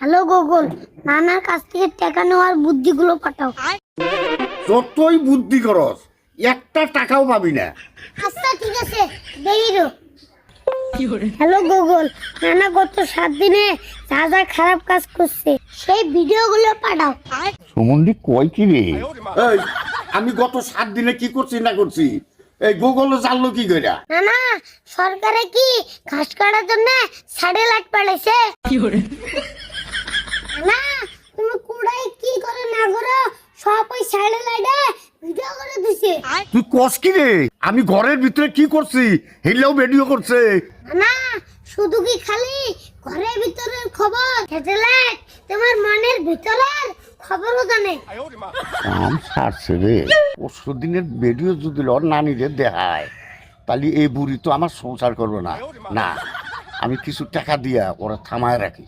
Hello Google, নানার কাছ থেকে টাকা নেওয়ার বুদ্ধিগুলো পাঠাও। যতই বুদ্ধি করস একটা টাকাও পাবি না। আচ্ছা ঠিক আছে, দেইরো। হ্যালো গুগল, নানা গত 7 দিনে যা যা খারাপ কাজ করছে সেই ভিডিওগুলো পাঠাও। সুমন্দি কয় কি রে? এই আমি গত 7 দিনে কি করছি না করছি এই গুগলে জানলো কি কইরা? নানা, সরকারে কি ঘাস কাটার জন্য স্যাটেলাইট পাঠাইছে? না, তুমি কুড়াই কি করে না করো সব ওই স্যাটেলাইটে ভিডিও করে দিছে। তুই কস কি রে? আমি ঘরের ভিতরে কি করছি হেলেও ভিডিও করছে। না, শুধু কি খালি ঘরের ভিতরের খবর, স্যাটেলাইট তোমার মনের ভিতরের খবরও জানে। কাম ছাড়ছে রে। পরশু দিনের ভিডিও যদি ওর নানিরে দেখায় তাহলে এই বুড়ি তো আমার সংসার করবে না। না, আমি কিছু টাকা দিয়া ওরা থামায় রাখি।